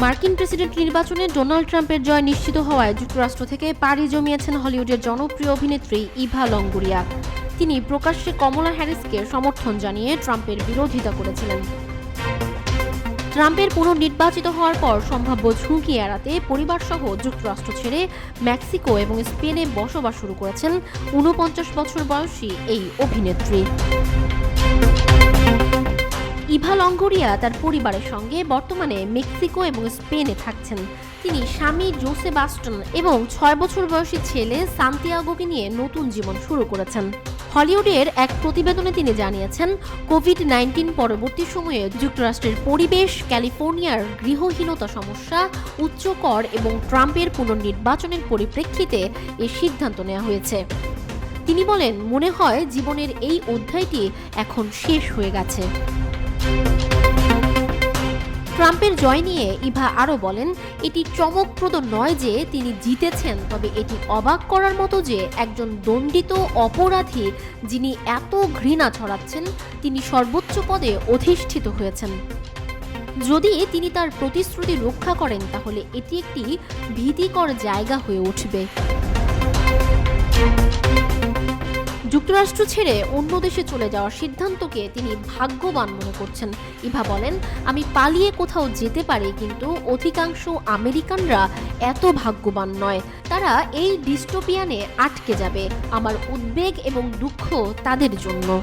মার্কিন প্রেসিডেন্ট নির্বাচনে ডোনাল্ড ট্রাম্পের জয় নিশ্চিত হওয়ায় যুক্তরাষ্ট্র থেকে পাড়ি জমিয়েছেন হলিউডের জনপ্রিয় অভিনেত্রী ইভা লঙ্গোরিয়া। তিনি প্রকাশ্যে কমলা হ্যারিসকে সমর্থন জানিয়ে ট্রাম্পের বিরোধিতা করেছিলেন। ট্রাম্পের পুনর্নির্বাচিত হওয়ার পর সম্ভাব্য ঝুঁকি এড়াতে পরিবারসহ যুক্তরাষ্ট্র ছেড়ে মেক্সিকো এবং স্পেনে বসবাস শুরু করেছেন ৪৯ বছর বয়সী এই অভিনেত্রী। ইভা লঙ্গোরিয়া তার পরিবারের সঙ্গে বর্তমানে মেক্সিকো এবং স্পেনে থাকছেন। তিনি স্বামী জোসে বাস্টন এবং ৬ বছর বয়সী ছেলে সান্তিয়াগোকে নিয়ে নতুন জীবন শুরু করেছেন। হলিউডের এক প্রতিবেদনে তিনি জানিয়েছেন, কোভিড-১৯ পরবর্তী সময়ে যুক্তরাষ্ট্রের পরিবেশ, ক্যালিফোর্নিয়ার গৃহহীনতা সমস্যা, উচ্চ কর এবং ট্রাম্পের পুনর্নির্বাচনের পরিপ্রেক্ষিতে এই সিদ্ধান্ত নেওয়া হয়েছে। তিনি বলেন, মনে হয় জীবনের এই অধ্যায়টি এখন শেষ হয়ে গেছে। ট্রাম্পের জয় নিয়ে ইভা আরও বলেন, এটি চমকপ্রদ নয় যে তিনি জিতেছেন, তবে এটি অবাক করার মতো যে একজন দণ্ডিত অপরাধী যিনি এত ঘৃণা ছড়াচ্ছেন তিনি সর্বোচ্চ পদে অধিষ্ঠিত হয়েছেন। যদি তিনি তার প্রতিশ্রুতি রক্ষা করেন তাহলে এটি একটি ভীতিকর জায়গা হয়ে উঠবে। যুক্তরাষ্ট্র ছেড়ে অন্য দেশে চলে যাওয়ার সিদ্ধান্তকে তিনি ভাগ্যবান মনে করছেন। ইভা বলেন, আমি পালিয়ে কোথাও যেতে পারি, কিন্তু অধিকাংশ আমেরিকানরা এত ভাগ্যবান নয়। তারা এই ডিস্টোপিয়ানে আটকে যাবে। আমার উদ্বেগ এবং দুঃখ তাদের জন্য।